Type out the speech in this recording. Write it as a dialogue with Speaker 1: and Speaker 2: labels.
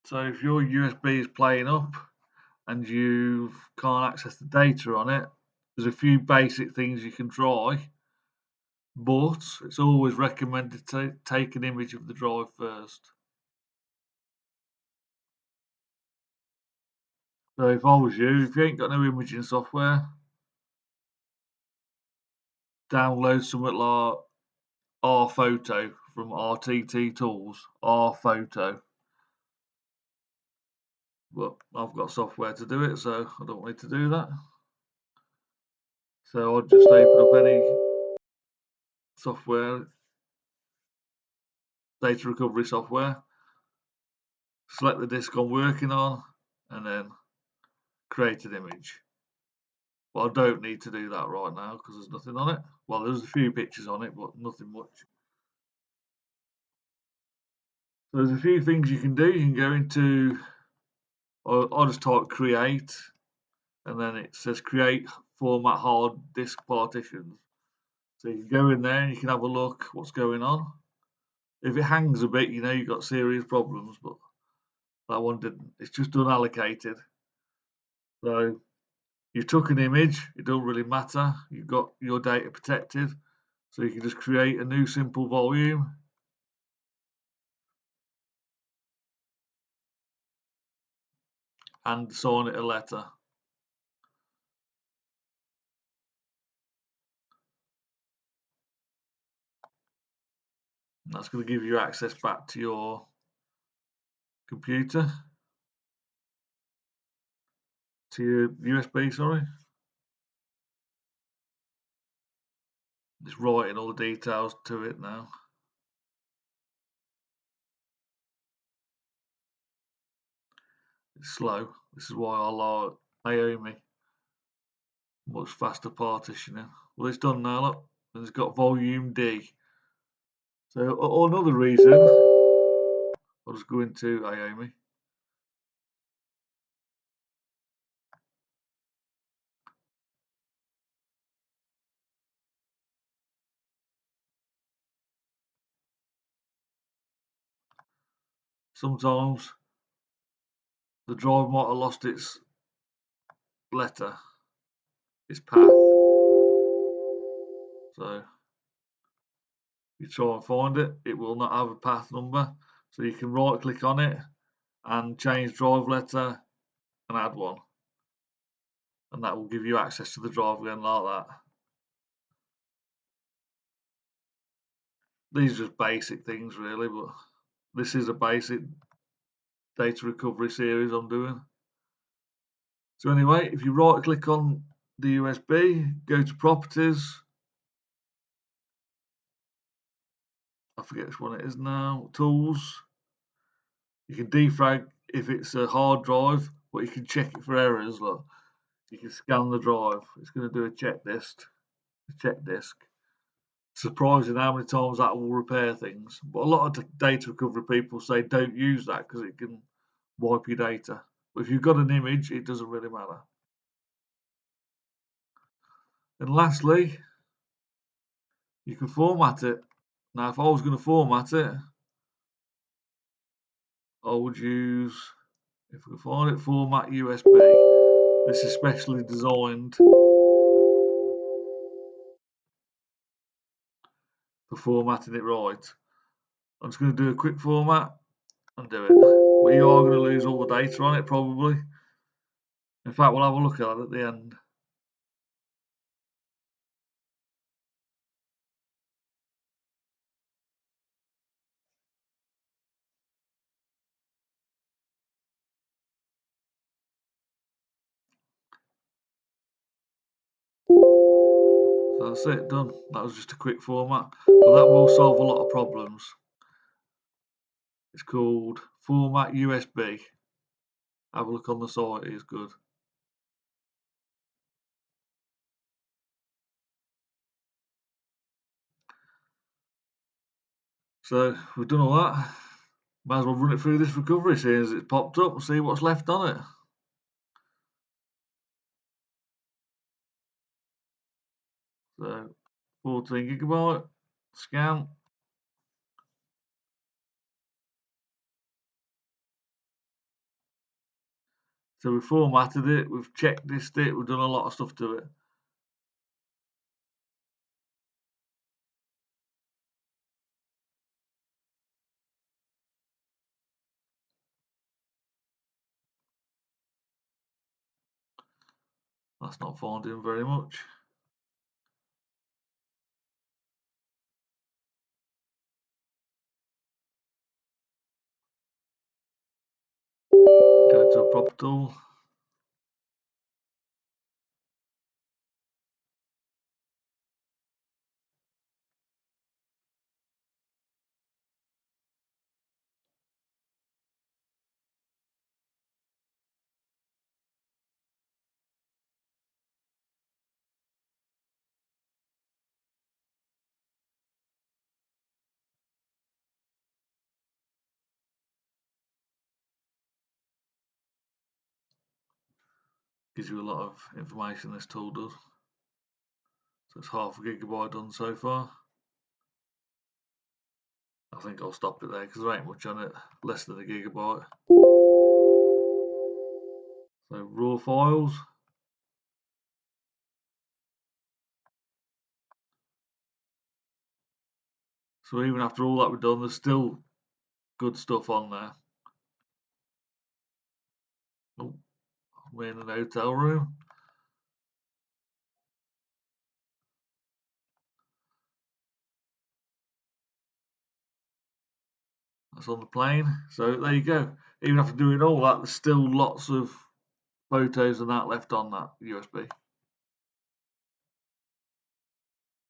Speaker 1: So if your USB is playing up and you can't access the data on it, there's a few basic things you can try, but it's always recommended to take an image of the drive first. So if I was you, if you ain't got no imaging software, download something like R Photo from RTT Tools, R Photo. But I've got software to do it, so I don't need to do that. So I'll just open up any software, data recovery software, select the disk I'm working on, and then create an image. But I don't need to do that right now because there's nothing on it. Well, there's a few pictures on it, but nothing much. So there's a few things you can do. You can go into, I'll just type create, and then it says create format hard disk partitions. So you can go in there and you can have a look what's going on. If it hangs a bit, you know you've got serious problems, but that one didn't. It's just unallocated. So you took an image, it don't really matter. You've got your data protected. So you can just create a new simple volume. And sign it a letter. And that's going to give you access back to your computer, to your USB, sorry. Just writing all the details to it now. It's slow. This is why I like Naomi. Much faster partitioning. Well, it's done now, look. And it's got volume D. So another reason, I'll just go into Naomi. Sometimes the drive might have lost its letter, its path. So you try and find it, it will not have a path number. So you can right click on it and change drive letter and add one. And that will give you access to the drive again like that. These are just basic things really, but this is a basic data recovery series I'm doing. So anyway, if you right click on the USB, go to properties. I forget which one it is now. Tools. You can defrag if it's a hard drive, but you can check it for errors. Look, you can scan the drive. It's going to do a check disk. Surprising how many times that will repair things. But a lot of data recovery people say don't use that because it can wipe your data. But if you've got an image, it doesn't really matter. And lastly, you can format it. Now, if I was going to format it, I would use, if we can find it, format USB. This is specially designed for formatting it right. I'm just going to do a quick format and do it. But you are going to lose all the data on it probably. In fact, we'll have a look at it at the end. So that's it, done. That was just a quick format, but that will solve a lot of problems. It's called Format USB. Have a look on the site, it's good. So we've done all that. Might as well run it through this recovery series. It's popped up and see what's left on it. So 14 gigabyte, scan. So we've formatted it, we've checklist it, we've done a lot of stuff to it. That's not finding very much. Go to a proper tool. Gives you a lot of information, this tool does. So it's 0.5 GB done so far. I think I'll stop it there because there ain't much on it, less than 1 GB. So raw files. So even after all that we've done, there's still good stuff on there. Oh, we're in an hotel room. That's on the plane. So there you go. Even after doing all that, there's still lots of photos and that left on that USB.